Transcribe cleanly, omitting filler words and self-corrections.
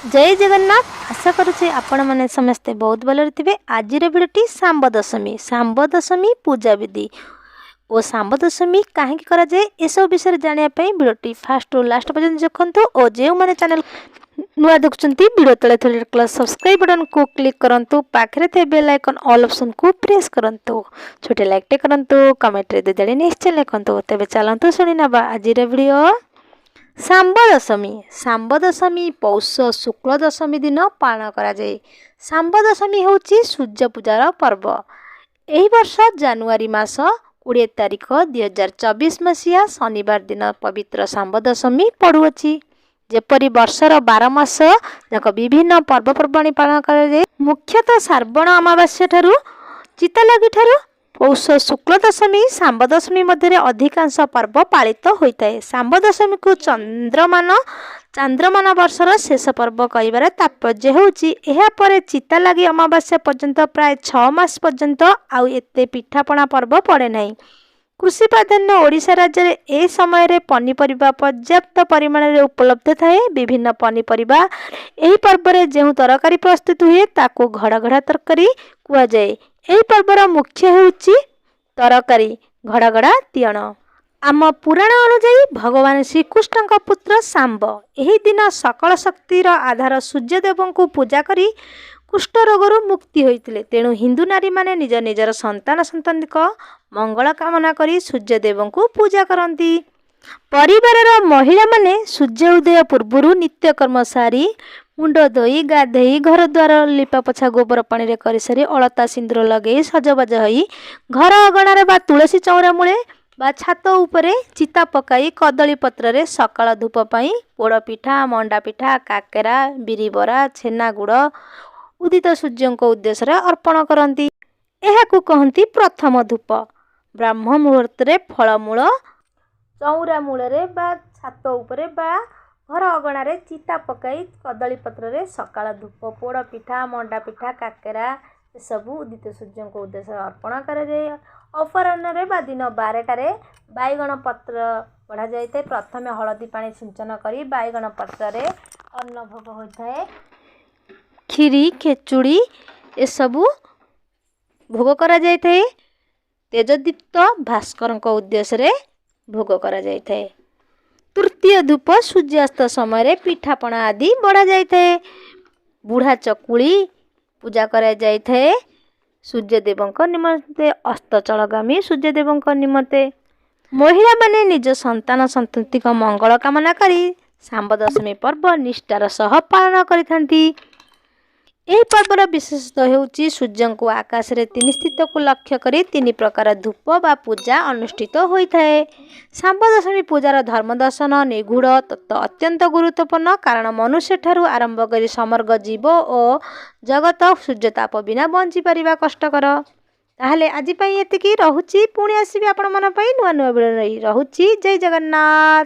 जय जगन्नाथ। आशा करुचे आपण मैंने समस्ते बहुत भल थे। आज भिडटी सांब दशमी पूजा विधि और सांब दशमी कहीं कराए एसब विषय जानापी भिडटी फास्ट और लास्ट पर्यटन देखते और जो मैंने चैनल नुआ देखुं भिडियो तले थे सब्सक्राइब बटन को क्लिक करूँ, पाखे थे बेल आइकन ऑल ऑप्शन को प्रेस करूँ, छोटे लाइकटे करूँ, कमेंट रे दे निश्चय लिखु। तेज चलतु शुणी ना आज भिडियो। सांब दशमी पौष शुक्ल दशमी दिन पालन कराए। सांब दशमी हूँ सूर्य पूजार पर्व। यही वर्ष जानुआरी मास 20 तारिख 2024 मसीहा शनिवार दिन पवित्र सांब दशमी पड़ुअछि। जेपरी वर्षर 12 मास जाक विभिन्न पर्वपर्वाणी पालन कराए। मुख्यतः श्रावण अमावास्या ठारू चितालागी ठारू पौष शुक्ल दशमी सांब दशमी मध्य अधिकांश पर्व पालित होता है। सांब दशमी को चांद्रमान वर्षर शेष पर्व कहिबार तात्पर्य होउछि एहापर चितालागी अमावास्या पर्यंत प्राय 6 मास पर्यंत आउ एते पिठापणा पर्व पड़े नहीं। कृषि प्राधान्य ओडिशा राज्य में ए समय रे पनीपरिबा पर्याप्त परिमाण रे उपलब्ध थाए। विभिन्न पनीपरिबा एही पर्व रे जेहु तरकारी प्रस्तुत हुए ताको घड़घड़ा तरकारी कुआ जाए। एही पर्वर मुख्य होउछि तरकारी घड़घड़ा तियण। आम पुराण अनुजाई भगवान श्रीकृष्ण पुत्र सांब एही दिन सकल शक्तिर आधार सूर्यदेव को पूजा करी कुष्ठ रोगर मुक्ति होइतिले। तेणु हिंदू नारी माने निज निजर संतान मंगल कामना करी सूर्यदेव को पूजा करती। परिवार महिला माने सूर्य उदय पूर्व नित्यकर्म सारी मुंड धोई गाधई घर द्वार लिपा पोछा गोबर पानी रे करि सारी अलता सिंदूर लगे सजबाज होई घर अगणार बा तुलसी चौरा मूले बा छात उपरे चिता पकाई कदली पत्र रे सकाळ धूप पाई पोड़ पिठा मंडा पिठा काकेरा बिरी बरा छेना गुड़ उदित सूर्य को उद्देश्य अर्पण करती। यह कहती प्रथम धूप। ब्राह्म मुहूर्त रे फलमूल चौरा मूल बा छात उपरे बा घर अगणार चिता पकाई कदली पत्र रे सकाळ धूप पोड़ पिठा मंडा पिठा काकेरा सबू उदित सूर्य को उद्देश्य अर्पण कराए। अपराह्न बा दिन 12टार बैगण पत्र बढ़ा जाए। प्रथम हलदी पानी सिंचन करी बैगण पत्र रे अन्न भोग होता है। खीरी खेचुड़ी ये सबू भोग करा जाए। तेजदीप्त भास्कर उद्देश्य भोग करा जाए। तृतीय धूप सूर्यास्त समय पिठापणा आदि बढ़ा जाए। बुढ़ा चकुली पूजा करा जाए सूर्यदेव निमंते। अस्तचलगामी सूर्यदेव निमंते महिला माने निज संतान संतति मंगल कामना करी सांब दशमी पर्व निष्ठार सह पालन करिथांती। यह पर्वर विशेषतः हेउची सूर्य को आकाश रे 3 स्थित को लक्ष्य करी 3 प्रकार धूप बा पूजा अनुष्ठित होता है। सांब दशमी पूजार धर्म दर्शन निगूढ़ तत्व अत्यंत गुरुत्वपूर्ण। कारण मनुष्य ठारू आरंभ करी समग्र जीव और जगत सूर्यताप बिना बंची पारिबा कष्टकर। ताहले आज पई एतिकी रहुची। पुणी आसीबी आपण मन पई नुआ नुआ भिडियो रहुची। जय जगन्नाथ।